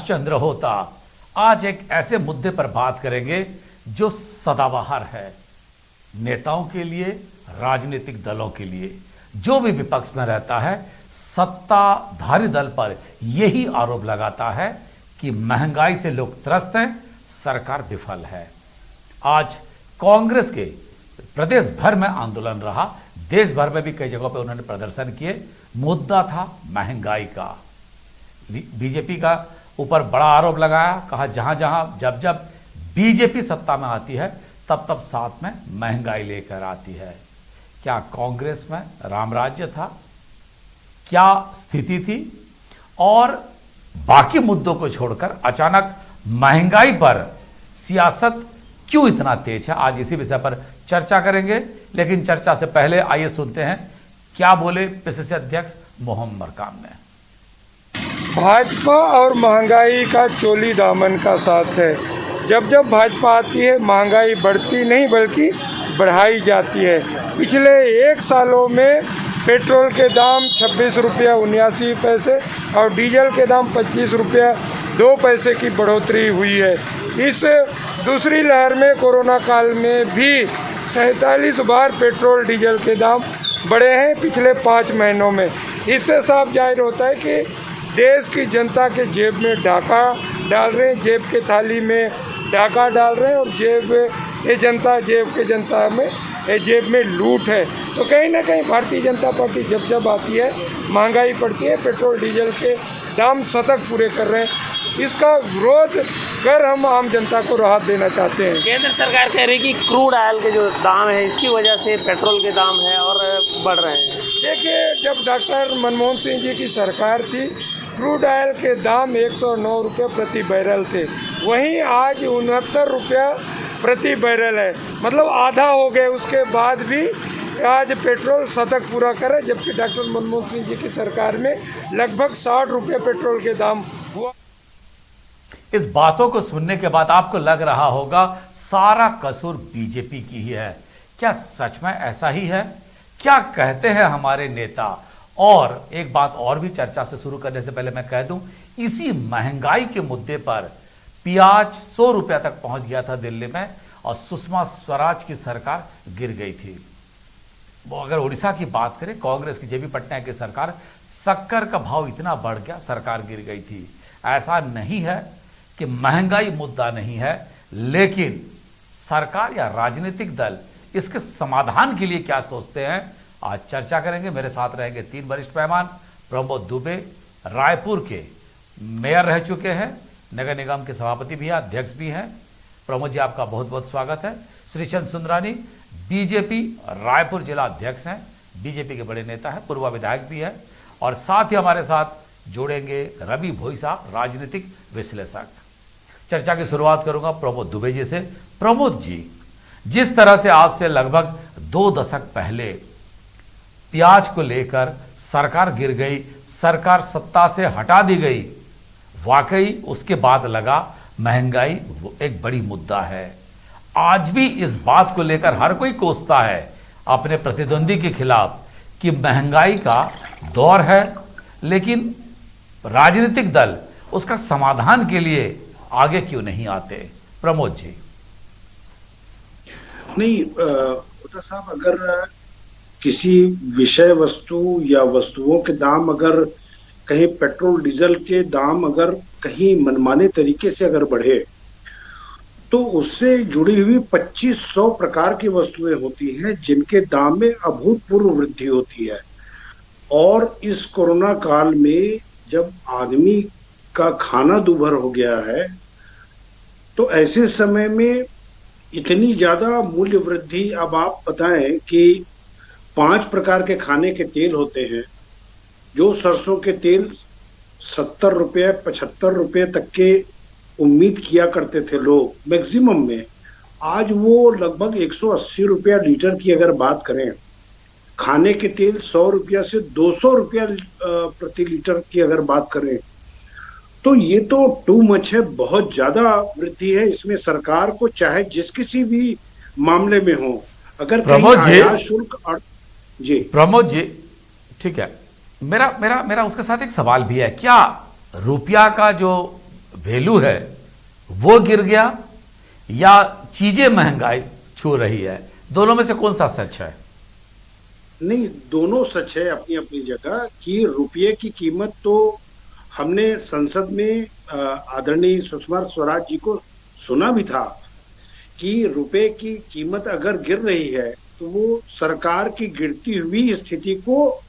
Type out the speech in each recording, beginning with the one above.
चंद्र होता। आज एक ऐसे मुद्दे पर बात करेंगे जो सदाबहार है, नेताओं के लिए, राजनीतिक दलों के लिए। जो भी विपक्ष में रहता है सत्ताधारी दल पर यही आरोप लगाता है कि महंगाई से लोग त्रस्त हैं, सरकार विफल है। आज कांग्रेस के प्रदेश भर में आंदोलन रहा, देश भर में भी कई जगहों पर उन्होंने प्रदर्शन किए। मुद्दा था महंगाई का। बीजेपी का ऊपर बड़ा आरोप लगाया, कहा जहां जहां जब जब बीजेपी सत्ता में आती है तब तब साथ में महंगाई लेकर आती है। क्या कांग्रेस में रामराज्य था? क्या स्थिति थी? और बाकी मुद्दों को छोड़कर अचानक महंगाई पर सियासत क्यों इतना तेज है? आज इसी विषय पर चर्चा करेंगे, लेकिन चर्चा से पहले आइए सुनते हैं क्या बोले पीसीसी अध्यक्ष मोहम्मद मरकाम ने। भाजपा और महंगाई का चोली दामन का साथ है। जब जब भाजपा आती है महंगाई बढ़ती नहीं बल्कि बढ़ाई जाती है। पिछले 1 सालों में पेट्रोल के दाम 26 रुपया 79 पैसे और डीजल के दाम 25 रुपया 2 पैसे की बढ़ोतरी हुई है। इस दूसरी लहर में कोरोना काल में भी 47 बार पेट्रोल डीजल के दाम बढ़े हैं पिछले 5 महीनों में। इससे साफ जाहिर होता है कि देश की जनता के जेब में डाका डाल रहे हैं, जेब के थाली में डाका डाल रहे हैं और जेब के जनता में जेब में लूट है। तो कहीं ना कहीं भारतीय जनता पार्टी जब जब आती है महंगाई बढ़ती है, पेट्रोल डीजल के दाम शतक पूरे कर रहे हैं। इसका विरोध कर हम आम जनता को राहत देना चाहते हैं। केंद्र सरकार कह रही है कि क्रूड ऑयल के जो दाम है इसकी वजह से पेट्रोल के दाम है और बढ़ रहे हैं। देखिए, जब डॉक्टर मनमोहन सिंह जी की सरकार थी क्रूड ऑयल के दाम 109 रुपये प्रति बैरल थे, वहीं आज 69 रुपया प्रति बैरल है, मतलब आधा हो गए। उसके बाद भी आज पेट्रोल शतक पूरा करे, जबकि डॉक्टर मनमोहन सिंह जी की सरकार में लगभग 60 रुपये पेट्रोल के दाम हुआ। इस बातों को सुनने के बाद आपको लग रहा होगा सारा कसूर बीजेपी की ही है। क्या सच में ऐसा ही है? क्या कहते हैं हमारे नेता? और एक बात और भी चर्चा से शुरू करने से पहले मैं कह दूं, इसी महंगाई के मुद्दे पर प्याज 100 रुपया तक पहुंच गया था दिल्ली में और सुषमा स्वराज की सरकार गिर गई थी। वो अगर उड़ीसा की बात करें, कांग्रेस की जेपी पटनायक की सरकार, शक्कर का भाव इतना बढ़ गया, सरकार गिर गई थी। ऐसा नहीं है कि महंगाई मुद्दा नहीं है, लेकिन सरकार या राजनीतिक दल इसके समाधान के लिए क्या सोचते हैं, आज चर्चा करेंगे। मेरे साथ रहेंगे 3 वरिष्ठ मेहमान। प्रमोद दुबे रायपुर के मेयर रह चुके हैं, नगर निगम के सभापति भी हैं, अध्यक्ष भी हैं। प्रमोद जी, आपका बहुत बहुत स्वागत है। श्रीचंद सुंदरानी बीजेपी रायपुर जिला अध्यक्ष हैं, बीजेपी के बड़े नेता हैं, पूर्व विधायक भी है। और साथ ही हमारे साथ जोड़ेंगे रवि भोई साहब, राजनीतिक विश्लेषक। चर्चा की शुरुआत करूंगा प्रमोद दुबे जी से। प्रमोद जी, जिस तरह से आज से लगभग 2 दशक पहले प्याज को लेकर सरकार गिर गई, सरकार सत्ता से हटा दी गई, वाकई उसके बाद लगा महंगाई एक बड़ी मुद्दा है। आज भी इस बात को लेकर हर कोई कोसता है अपने प्रतिद्वंदी के खिलाफ कि महंगाई का दौर है, लेकिन राजनीतिक दल उसका समाधान के लिए आगे क्यों नहीं आते? प्रमोद जी। नहीं साहब, अगर किसी विषय वस्तु या वस्तुओं के दाम अगर कहीं पेट्रोल डीजल के दाम अगर कहीं मनमाने तरीके से अगर बढ़े तो उससे जुड़ी हुई 2500 प्रकार की वस्तुएं होती हैं जिनके दाम में अभूतपूर्व वृद्धि होती है। और इस कोरोना काल में जब आदमी का खाना दूभर हो गया है तो ऐसे समय में इतनी ज्यादा मूल्य वृद्धि, अब आप बताएं कि 5 प्रकार के खाने के तेल होते हैं। जो सरसों के तेल 70 रुपये 75 रुपये तक के उम्मीद किया करते थे लोग मैक्सिमम में, आज वो लगभग 180 रुपया लीटर की अगर बात करें। खाने के तेल 100 रुपया से 200 रुपया प्रति लीटर की अगर बात करें तो ये तो टू मच है, बहुत ज्यादा वृद्धि है। इसमें सरकार को चाहे जिस किसी भी मामले में हो, अगर प्रमोद जी, आयात शुल्क जी प्रमोद जी, ठीक है, मेरा उसके साथ एक सवाल भी है। क्या रुपया का जो वैल्यू है वो गिर गया या चीजें महंगाई छू रही है? दोनों में से कौन सा सच है? नहीं, दोनों सच है अपनी अपनी जगह। कि रुपये की कीमत तो हमने संसद में आदरणीय सुषमा स्वराज जी को सुना भी था कि रुपये की कीमत अगर गिर रही है तो वो सरकार की गिरती हुई स्थिति को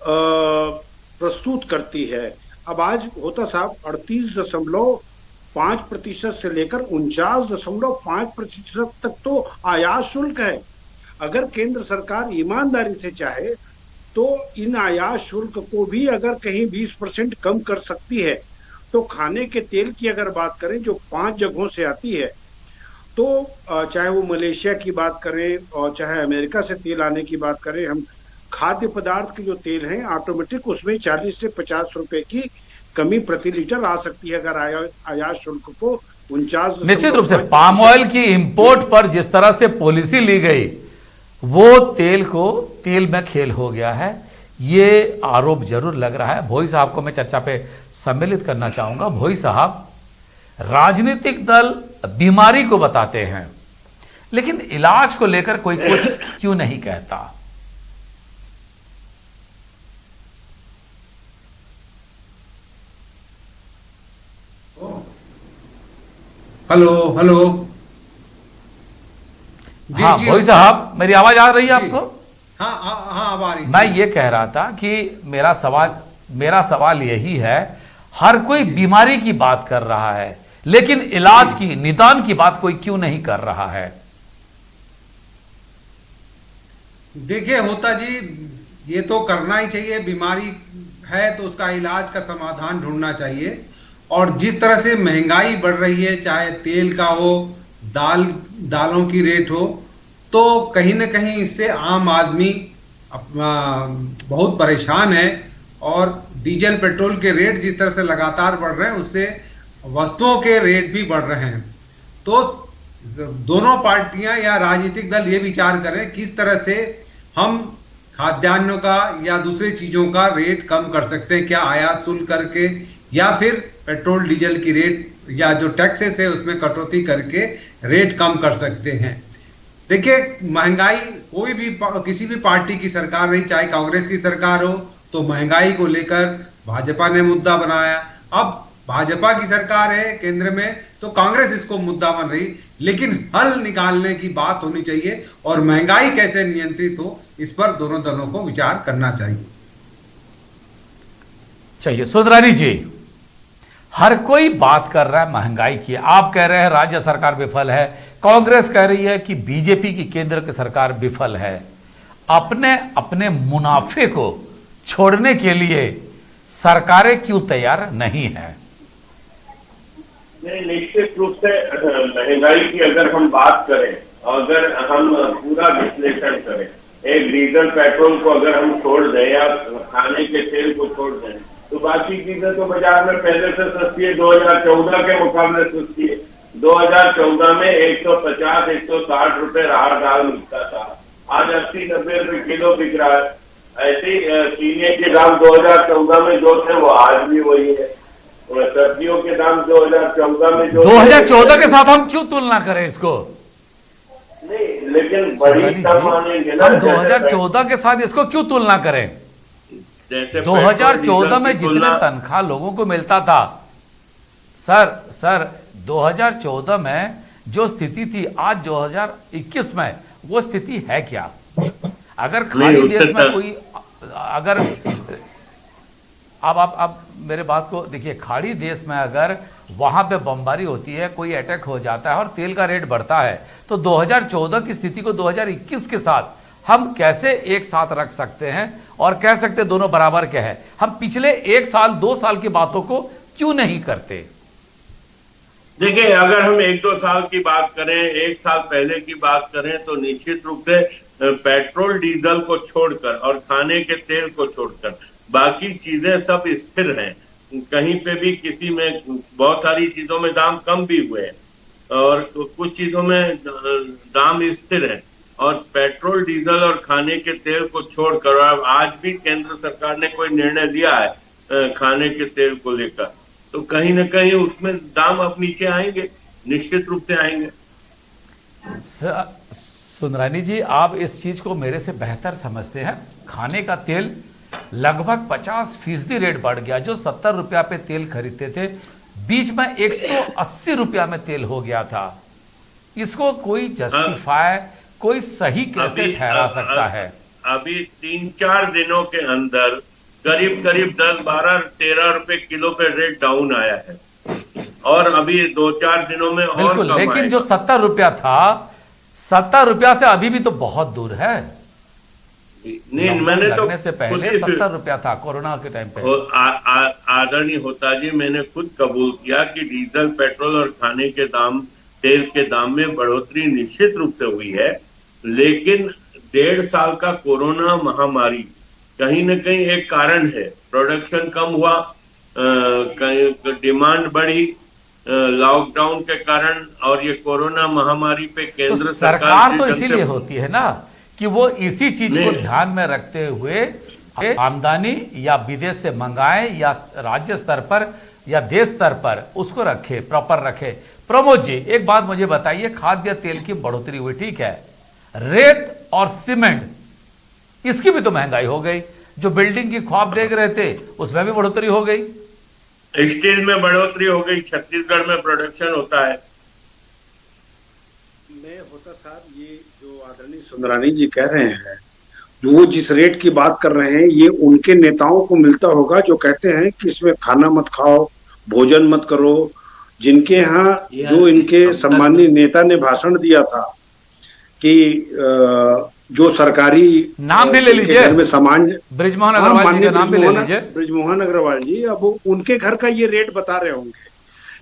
प्रस्तुत करती है। अब आज होता साहब 38.5% से लेकर 49.5% तक तो आयात शुल्क है। अगर केंद्र सरकार ईमानदारी से चाहे तो इन आयात शुल्क को भी अगर कहीं 20% कम कर सकती है तो खाने के तेल की अगर बात करें जो 5 जगहों से आती है, तो चाहे वो मलेशिया की बात करें और चाहे अमेरिका से तेल आने की बात करें, हम खाद्य पदार्थ के जो तेल हैं ऑटोमेटिक उसमें 40 से 50 रुपए की कमी प्रति लीटर आ सकती है अगर आयात शुल्क को 49। निश्चित रूप से पाम ऑयल की इंपोर्ट पर जिस तरह से पॉलिसी ली गई वो तेल में खेल हो गया है, ये आरोप जरूर लग रहा है। भोई साहब को मैं चर्चा पे सम्मिलित करना चाहूंगा। भोई साहब, राजनीतिक दल बीमारी को बताते हैं लेकिन इलाज को लेकर कोई कुछ क्यों नहीं कहता? Hello hello. हाँ भोई साहब, मेरी आवाज आ रही है आपको? हाँ हाँ हाँ, अब आ रही। मैं ये कह रहा था कि मेरा सवाल यही है, हर कोई बीमारी की बात कर रहा है लेकिन इलाज की, निदान की बात कोई क्यों नहीं कर रहा है? देखिए होता जी, ये तो करना ही चाहिए। बीमारी है तो उसका इलाज का समाधान ढूंढना चाहिए। और जिस तरह से महंगाई बढ़ रही है, चाहे तेल का हो, दालों की रेट हो, तो कहीं ना कहीं इससे आम आदमी बहुत परेशान है। और डीजल पेट्रोल के रेट जिस तरह से लगातार बढ़ रहे हैं उससे वस्तुओं के रेट भी बढ़ रहे हैं। तो दोनों पार्टियां या राजनीतिक दल ये विचार करें किस तरह से हम खाद्यान्नों का या दूसरी चीजों का रेट कम कर सकते हैं, क्या आयात शुल्क करके या फिर पेट्रोल डीजल की रेट या जो टैक्सेस है उसमें कटौती करके रेट कम कर सकते हैं। देखिए महंगाई कोई भी किसी भी पार्टी की सरकार रही, चाहे कांग्रेस की सरकार हो, तो महंगाई को लेकर भाजपा ने मुद्दा बनाया। अब भाजपा की सरकार है केंद्र में तो कांग्रेस इसको मुद्दा बन रही, लेकिन हल निकालने की बात होनी चाहिए और महंगाई कैसे नियंत्रित हो इस पर दोनों दलों को विचार करना चाहिए। सुंदरानी जी, हर कोई बात कर रहा है महंगाई की। आप कह रहे हैं राज्य सरकार विफल है, कांग्रेस कह रही है कि बीजेपी की केंद्र की सरकार विफल है। अपने मुनाफे को छोड़ने के लिए सरकारें क्यों तैयार नहीं है? नहीं, निश्चित रूप से महंगाई की अगर हम बात करें, अगर हम पूरा विश्लेषण करें, एक डीजल पेट्रोल को अगर हम छोड़ दें या खाने के तेल को छोड़ दें तो बाकी चीजें तो बाजार में पहले से सस्ती है, 2014 के मुकाबले सस्ती है। 2014 में 150-160 रुपए राहर दाल मिलता था, आज 80-90 रुपए किलो बिक रहा है। ऐसे चीनी के दाम 2014 में जो थे वो आज भी वही है। सब्जियों के दाम 2014 में जो 2014 के साथ हम क्यों तुलना करें इसको? नहीं, लेकिन बड़ी कम मानेंगे ना। हम 2014 के साथ इसको क्यों तुलना करें? 2014 में जितने तनख्वाह लोगों को मिलता था, सर 2014 में जो स्थिति थी, आज 2021 में वो स्थिति है क्या? अगर खाली देश में कोई, अगर अब मेरे बात को देखिए, खाड़ी देश में अगर वहां पे बमबारी होती है, कोई अटैक हो जाता है और तेल का रेट बढ़ता है, तो 2014 की स्थिति को 2021 के साथ हम कैसे एक साथ रख सकते हैं और कह सकते दोनों बराबर के हैं? हम पिछले 1 साल 2 साल की बातों को क्यों नहीं करते? देखिए, अगर हम 1-2 साल की बात करें, 1 साल पहले की बात करें, तो निश्चित रूप से पेट्रोल डीजल को छोड़कर और खाने के तेल को छोड़कर बाकी चीजें सब स्थिर हैं। कहीं पे भी किसी में, बहुत सारी चीजों में दाम कम भी हुए हैं और कुछ चीजों में दाम स्थिर है। और पेट्रोल डीजल और खाने के तेल को छोड़कर, और आज भी केंद्र सरकार ने कोई निर्णय लिया है खाने के तेल को लेकर, तो कहीं ना कहीं उसमें दाम अब नीचे आएंगे, निश्चित रूप से आएंगे। सुंदरानी जी, आप इस चीज को मेरे से बेहतर समझते हैं। खाने का तेल लगभग 50% रेट बढ़ गया। जो 70 रुपया पे तेल खरीदते थे, बीच में 180 रुपया में तेल हो गया था। इसको कोई जस्टिफाई, कोई सही कैसे ठहरा सकता है? अभी 3-4 दिनों के अंदर करीब करीब 10, 12, 13 रुपए किलो पे रेट डाउन आया है, और अभी 2-4 दिनों में और बिल्कुल, कम लेकिन आएगा। जो 70 रुपया था, 70 रुपया से अभी भी तो बहुत दूर है। नहीं, मैंने तो लगने से पहले 70 रुपया था कोरोना के टाइम पे। आदरणीय होता जी, मैंने खुद कबूल किया कि डीजल, पेट्रोल और खाने के दाम, तेल के दाम में बढ़ोतरी निश्चित रूप से हुई है, लेकिन 1.5 साल का कोरोना महामारी कहीं न कहीं एक कारण है। प्रोडक्शन कम हुआ, डिमांड बढ़ी लॉकडाउन के कारण, और ये कोरोना महामारी पे केंद्र तो सरकार तो इसीलिए होती है ना कि वो इसी चीज को ध्यान में रखते हुए आमदनी या विदेश से मंगाए या राज्य स्तर पर या देश स्तर पर उसको रखे, प्रॉपर रखे। प्रमोद जी, एक बात मुझे बताइए, खाद्य तेल की बढ़ोतरी हुई, ठीक है, रेत और सीमेंट इसकी भी तो महंगाई हो गई। जो बिल्डिंग की ख्वाब देख रहे थे उसमें भी बढ़ोतरी हो गई। स्टील में बढ़ोतरी हो गई, छत्तीसगढ़ में प्रोडक्शन होता है। मैं होता साहब, ये जो आदरणीय सुंदरानी जी कह रहे हैं, जो वो जिस रेट की बात कर रहे हैं, ये उनके नेताओं को मिलता होगा जो कहते हैं कि इसमें खाना मत खाओ, भोजन मत करो। जिनके यहाँ जो इनके सम्मानीय नेता ने भाषण दिया था कि जो सरकारी नाम भी ले लीजिए, घर में सामान, ब्रिजमोहन अग्रवाल जी का नाम भी ले लीजिए, ब्रिजमोहन अग्रवाल जी, अब उनके घर का ये रेट बता रहे होंगे।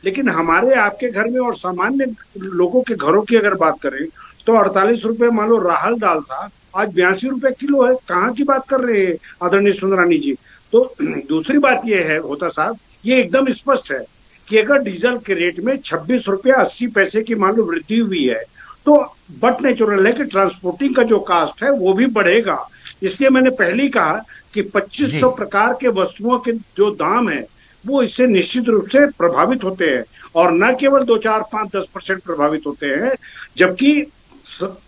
लेकिन हमारे आपके घर में और सामान्य लोगों के घरों की अगर बात करें तो 48 रुपए मान लो राहल दाल था, आज 82 रुपए किलो है। कहाँ की बात कर रहे हैं आदरणीय सुंदरानी जी? तो दूसरी बात यह है होता साहब, ये एकदम स्पष्ट है कि अगर डीजल के रेट में 26 रुपया 80 पैसे की मान लो वृद्धि हुई है, तो बट नेचुरल है कि ट्रांसपोर्टिंग का जो कास्ट है वो भी बढ़ेगा। इसलिए मैंने पहले ही कहा कि 2500 प्रकार के वस्तुओं के जो दाम है वो इससे निश्चित रूप से प्रभावित होते हैं, और न केवल 2, 4, 5, 10% प्रभावित होते हैं, जबकि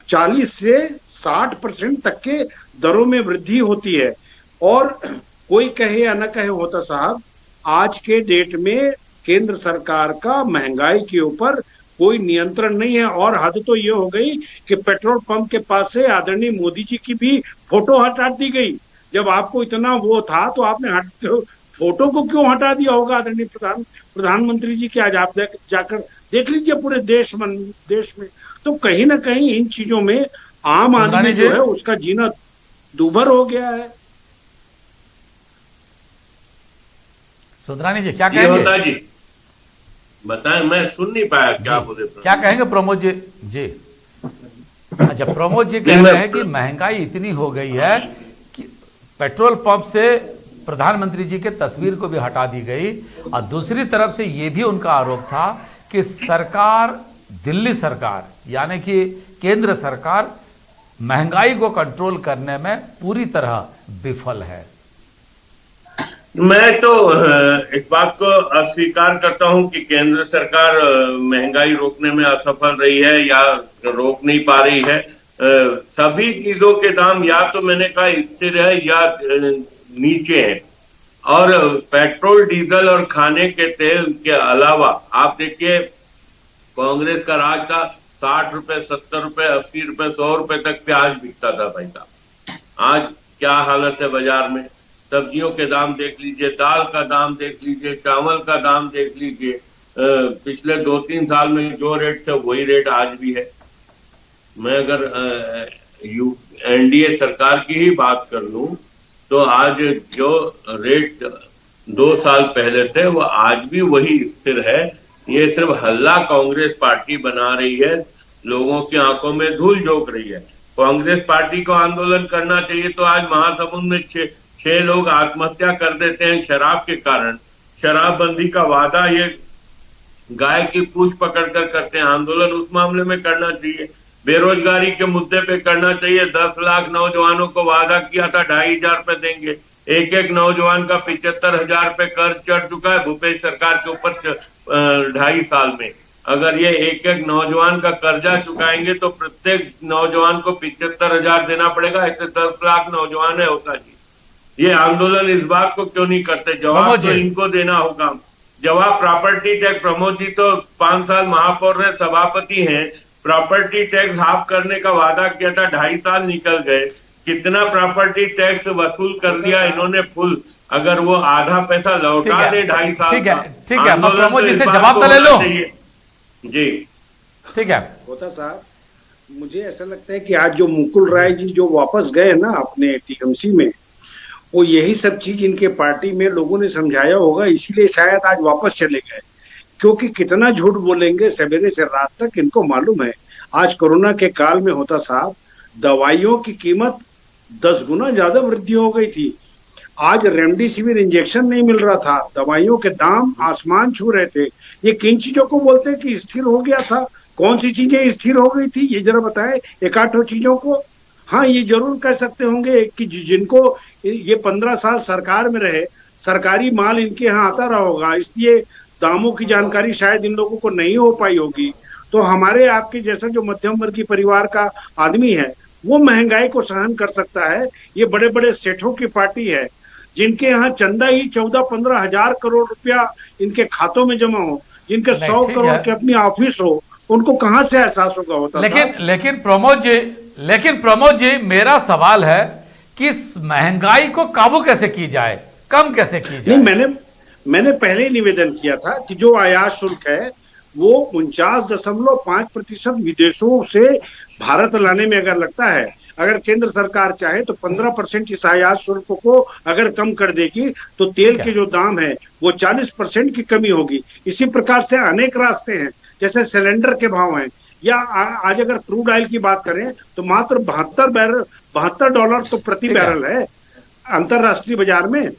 40 से 60% तक के दरों में वृद्धि होती है। और कोई कहे या न कहे होता साहब, आज के डेट में केंद्र सरकार का महंगाई के ऊपर कोई नियंत्रण नहीं है। और हद तो ये हो गई कि पेट्रोल पंप के पास से आदरणीय मोदी जी की भी फोटो हटा दी गई। जब आपको इतना वो था तो आपने फोटो को क्यों हटा दिया होगा आदरणीय प्रधानमंत्री जी के? आज आप जाकर देख लीजिए पूरे देश में। तो कहीं ना कहीं इन चीजों में आम आदमी जो है उसका जीना दूभर हो गया है। सुंदरानी जी क्या कहेंगे? जी बताएं, मैं सुन नहीं पाया क्या बोले। क्या कहेंगे प्रमोद जी? जी अच्छा, प्रमोद जी कह रहे हैं कि महंगाई इतनी हो गई है कि पेट्रोल पंप से प्रधानमंत्री जी के तस्वीर को भी हटा दी गई, और दूसरी तरफ से यह भी उनका आरोप था कि सरकार, दिल्ली सरकार यानी कि केंद्र सरकार महंगाई को कंट्रोल करने में पूरी तरह विफल है। मैं तो इस बात को अस्वीकार करता हूं कि केंद्र सरकार महंगाई रोकने में असफल रही है या रोक नहीं पा रही है। सभी चीजों के दाम या तो मैंने कहा स्थिर है या नीचे है, और पेट्रोल, डीजल और खाने के तेल के अलावा आप देखिए, कांग्रेस का राज था, 60 रुपए, 70 रुपए, 80 रुपए, 100 रुपए तक प्याज बिकता था भाई साहब। आज क्या हालत है बाजार में? सब्जियों के दाम देख लीजिए, दाल का दाम देख लीजिए, चावल का दाम देख लीजिए। पिछले 2-3 साल में जो रेट थे वही रेट आज भी है। मैं अगर एनडीए सरकार की ही बात कर लूं तो आज जो रेट 2 साल पहले थे वो आज भी वही स्थिर है। ये सिर्फ हल्ला कांग्रेस पार्टी बना रही है, लोगों की आंखों में धूल झोंक रही है। कांग्रेस पार्टी को आंदोलन करना चाहिए तो आज महासमुंद में 6 लोग आत्महत्या कर देते हैं शराब के कारण। शराबबंदी का वादा ये गाय की पूंछ पकड़कर करते हैं। आंदोलन उस मामले में करना चाहिए, बेरोजगारी के मुद्दे पे करना चाहिए। 10 लाख नौजवानों को वादा किया था 2,500 रुपए देंगे, एक एक नौजवान का 75,000 रुपये कर्ज चढ़ चुका है भूपेश सरकार के ऊपर 2.5 साल में। अगर ये एक एक नौजवान का कर्जा चुकाएंगे तो प्रत्येक नौजवान को 75,000 देना पड़ेगा। ऐसे 10 लाख नौजवान है होता जी। ये आंदोलन इस बात को क्यों नहीं करते? जवाब तो इनको देना होगा। जवाब प्रॉपर्टी टैक्स, प्रमोद जी तो 5 साल महापौर रहे, सभापति हैं, प्रॉपर्टी टैक्स हाफ करने का वादा किया था, 2.5 साल निकल गए। कितना प्रॉपर्टी टैक्स वसूल कर लिया इन्होंने फुल? अगर वो आधा पैसा लौटा दे 2.5 साल, ठीक है, प्रमोद जी से जवाब तो ले लो जी। ठीक है होता साहब, मुझे ऐसा लगता है कि आज जो मुकुल राय जी जो वापस गए ना अपने टीएमसी में, वो यही सब चीज इनके पार्टी में लोगों ने समझाया होगा, इसीलिए शायद आज वापस चले गए। क्योंकि कितना झूठ बोलेंगे सवेरे से रात तक, इनको मालूम है। आज कोरोना के काल में होता साहब, दवाइयों की कीमत 10 गुना ज्यादा वृद्धि हो गई थी। आज रेमडेसिविर इंजेक्शन नहीं मिल रहा था, दवाइयों के दाम आसमान छू रहे थे। ये किन चीजों को बोलते हैं कि स्थिर हो गया था? कौन सी चीजें स्थिर हो गई थी, ये जरा बताएं एक आठ चीजों को। हाँ, ये जरूर कह सकते होंगे कि जिनको ये 15 साल सरकार में रहे, सरकारी माल इनके यहाँ आता रहा होगा, इसलिए दामों की जानकारी शायद इन लोगों को नहीं हो पाई होगी। तो हमारे आपके जैसा जो मध्यम वर्गीय परिवार का आदमी है, वो महंगाई को सहन कर सकता है। ये बड़े बड़े सेठों की पार्टी है, जिनके यहाँ चंदा ही 14-15 हजार करोड़ रुपया इनके खातों में जमा हो, जिनके 100 करोड़ के अपनी ऑफिस हो, उनको कहां से एहसास होगा होता? लेकिन प्रमोद जी मेरा सवाल है कि इस महंगाई को काबू कैसे की जाए, कम कैसे की जाए? नहीं, मैंने पहले ही निवेदन किया था कि जो आयात शुल्क है वो 49.5% विदेशों से भारत लाने में अगर लगता है, अगर केंद्र सरकार चाहे तो 15% इस आयात शुल्क को अगर कम कर देगी तो तेल के जो दाम है वो 40% की कमी होगी। इसी प्रकार से अनेक रास्ते हैं, जैसे सिलेंडर के भाव हैं, या आज अगर क्रूड ऑयल की बात करें तो मात्र $72 तो प्रति बैरल है अंतरराष्ट्रीय बाजार में।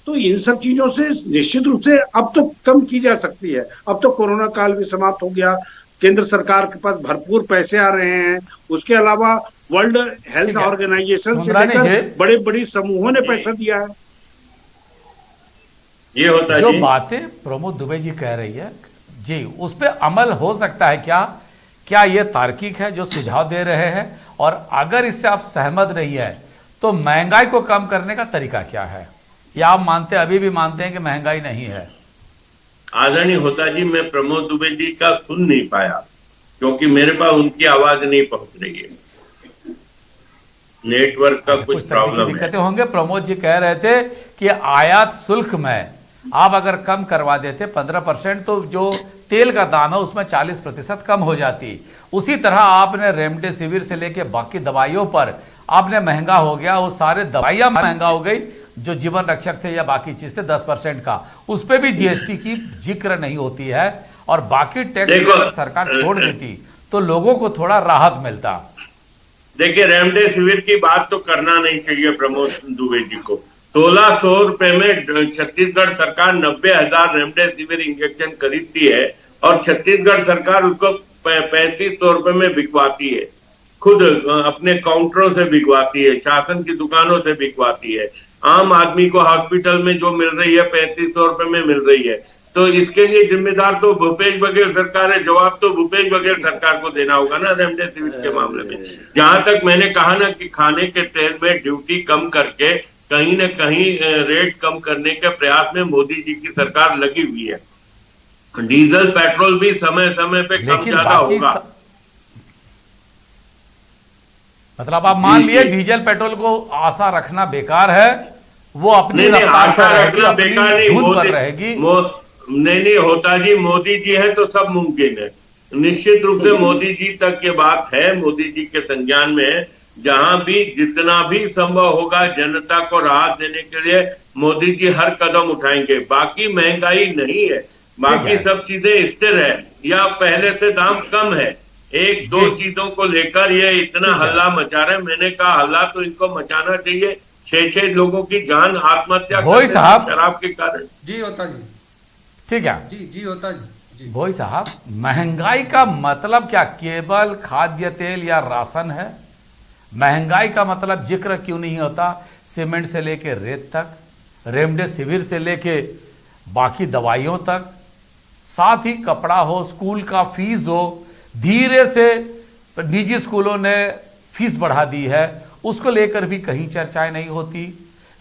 तो इन सब चीजों से निश्चित रूप से अब तो कम की जा सकती है। अब तो कोरोना काल भी समाप्त हो गया, केंद्र सरकार के पास भरपूर पैसे आ रहे हैं, उसके अलावा वर्ल्ड हेल्थ ऑर्गेनाइजेशन से लेकर बड़े बड़ी समूहों ने पैसा दिया है। ये होता है जो बातें प्रमोद दुबे जी कह रही है जी, उस पर अमल हो सकता है क्या ये तार्किक है जो सुझाव दे रहे हैं? और अगर इससे आप सहमत नहीं है तो महंगाई को कम करने का तरीका क्या है? या आप अभी भी मानते हैं कि महंगाई नहीं है? आदरणीय होता जी, मैं प्रमोद दुबे जी का सुन नहीं पाया क्योंकि मेरे पास उनकी आवाज नहीं पहुंच रही है, नेटवर्क का कुछ प्रॉब्लम है। दिक्कतें होंगे। प्रमोद जी कह रहे थे कि आयात शुल्क में आप अगर कम करवा देते 15%, तो जो तेल का दाम है उसमें 40% कम हो जाती। उसी तरह आपने रेमडेसिविर से लेके बाकी दवाइयों पर आपने महंगा हो गया, वो सारे दवाइयां महंगा हो गई, जो जीवन रक्षक थे या बाकी चीज थे 10% का, उस पर भी जीएसटी की जिक्र नहीं होती है। और बाकी टैक्स अगर सरकार छोड़ देती तो लोगों को थोड़ा राहत मिलता। देखिए, रेमडेसिविर की बात तो करना नहीं चाहिए प्रमोद दुबे जी को। 1600 रुपए में छत्तीसगढ़ सरकार 90,000 रेमडेसिविर इंजेक्शन खरीदती है और छत्तीसगढ़ सरकार उसको 3500 रुपए में बिकवाती है, खुद अपने काउंटरों से बिकवाती है, शासन की दुकानों से बिकवाती है। आम आदमी को हॉस्पिटल में जो मिल रही है 3500 रुपए में मिल रही है। तो इसके लिए जिम्मेदार तो भूपेश बघेल सरकार है, जवाब तो भूपेश बघेल सरकार को देना होगा ना रेमडेसिविर के मामले में। जहां तक मैंने कहा ना कि खाने के तेल में ड्यूटी कम करके कहीं न कहीं रेट कम करने के प्रयास में मोदी जी की सरकार लगी हुई है। डीजल पेट्रोल भी समय समय पे कम ज्यादा होगा। मतलब आप मान लिए डीजल पेट्रोल को आशा रखना बेकार है, वो अपनी आशा रखना बेकार नहीं रहेगी। नहीं होता जी, मोदी जी है तो सब मुमकिन है। निश्चित रूप से मोदी जी तक ये बात है, मोदी जी के संज्ञान में है। जहां भी जितना भी संभव होगा जनता को राहत देने के लिए मोदी जी हर कदम उठाएंगे। बाकी महंगाई नहीं है, बाकी सब चीजें स्थिर है या पहले से दाम कम है। एक दो चीजों को लेकर ये इतना हल्ला मचा रहे। मैंने कहा हल्ला तो इनको मचाना चाहिए। 6 लोगों की जान आत्महत्या शराब के कारण। जी होता जी, ठीक है जी होता जी। भोई साहब, महंगाई का मतलब क्या केवल खाद्य तेल या राशन है? महंगाई का मतलब जिक्र क्यों नहीं होता सीमेंट से लेके रेत तक, रेमडेसिविर से लेके बाकी दवाइयों तक, साथ ही कपड़ा हो, स्कूल का फीस हो, धीरे से निजी स्कूलों ने फीस बढ़ा दी है, उसको लेकर भी कहीं चर्चाएं नहीं होती।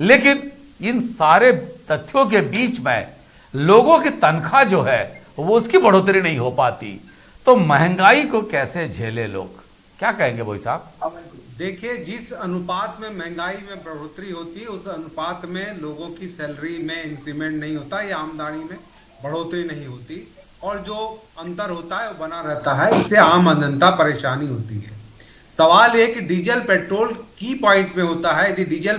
लेकिन इन सारे तथ्यों के बीच में लोगों की तनख्वाह जो है वो उसकी बढ़ोतरी नहीं हो पाती, तो महंगाई को कैसे झेले लोग? क्या कहेंगे भाई साहब? देखिए, जिस अनुपात में महंगाई में बढ़ोतरी होती है उस अनुपात में लोगों की सैलरी में इंक्रीमेंट नहीं होता या आमदनी में बढ़ोतरी नहीं होती, और जो अंतर होता है वो बना रहता है। इससे आम जनता परेशानी होती है। सवाल ये कि डीजल पेट्रोल की पॉइंट में होता है, यदि डीजल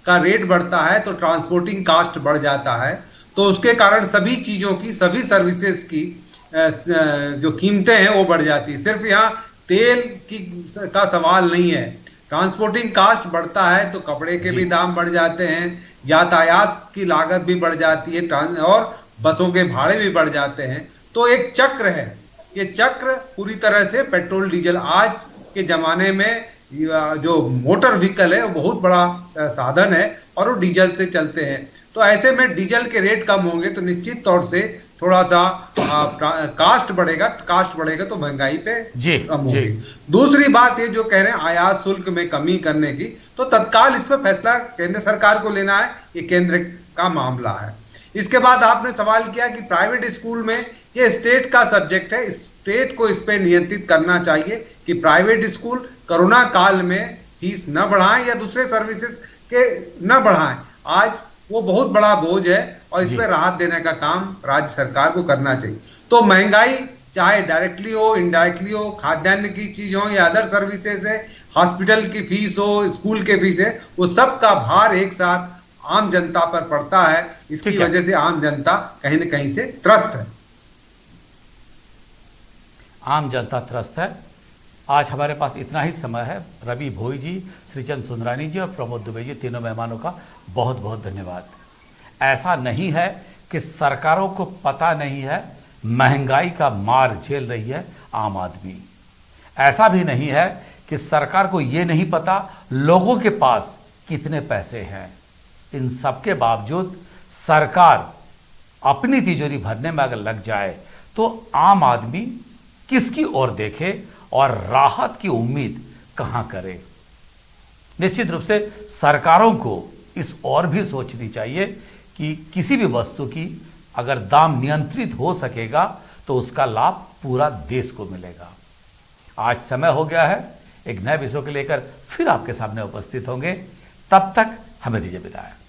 का रेट बढ़ता है तो ट्रांसपोर्टिंग कास्ट बढ़ जाता है, तो उसके कारण सभी चीजों की, सभी सर्विसेज की जो कीमतें हैं वो बढ़ जाती है। सिर्फ यहाँ तेल का सवाल नहीं है, ट्रांसपोर्टिंग कास्ट बढ़ता है तो कपड़े के भी दाम बढ़ जाते हैं, यातायात की लागत भी बढ़ जाती है, और बसों के भाड़े भी बढ़ जाते हैं। तो एक चक्र है, ये चक्र पूरी तरह से पेट्रोल डीजल, आज के जमाने में जो मोटर व्हीकल है वो बहुत बड़ा साधन है और वो डीजल से चलते हैं। तो ऐसे में डीजल के रेट कम होंगे तो निश्चित तौर से थोड़ा सा कास्ट बढ़ेगा तो महंगाई पे कम होगी। दूसरी बात ये जो कह रहे हैं आयात शुल्क में कमी करने की, तो तत्काल इस पर फैसला केंद्र सरकार को लेना है, ये केंद्र का मामला है। इसके बाद आपने सवाल किया कि प्राइवेट स्कूल में, ये स्टेट का सब्जेक्ट है, स्टेट को इस पे नियंत्रित करना चाहिए कि प्राइवेट स्कूल कोरोना काल में फीस न बढ़ाएं या दूसरे सर्विसेज के न बढ़ाएं। आज वो बहुत बड़ा बोझ है और इस पे राहत देने का काम राज्य सरकार को करना चाहिए। तो महंगाई चाहे डायरेक्टली हो, इनडायरेक्टली हो, खाद्यान्न की चीज हो या अदर सर्विसेज है, हॉस्पिटल की फीस हो, स्कूल के फीस है, वो सब का भार एक साथ आम जनता पर पड़ता है। इसकी वजह से आम जनता कहीं न कहीं से त्रस्त है। आम जनता त्रस्त है। आज हमारे पास इतना ही समय है। रवि भोई जी, श्रीचंद सुंदरानी जी और प्रमोद दुबे जी, तीनों मेहमानों का बहुत बहुत धन्यवाद। ऐसा नहीं है कि सरकारों को पता नहीं है महंगाई का मार झेल रही है आम आदमी। ऐसा भी नहीं है कि सरकार को ये नहीं पता लोगों के पास कितने पैसे हैं। इन सब के बावजूद सरकार अपनी तिजोरी भरने में अगर लग जाए तो आम आदमी किसकी ओर देखे और राहत की उम्मीद कहां करे? निश्चित रूप से सरकारों को इस ओर भी सोचनी चाहिए कि किसी भी वस्तु की अगर दाम नियंत्रित हो सकेगा तो उसका लाभ पूरा देश को मिलेगा। आज समय हो गया है, एक नए विषय को लेकर फिर आपके सामने उपस्थित होंगे। तब तक हमें दीजिए विदाई।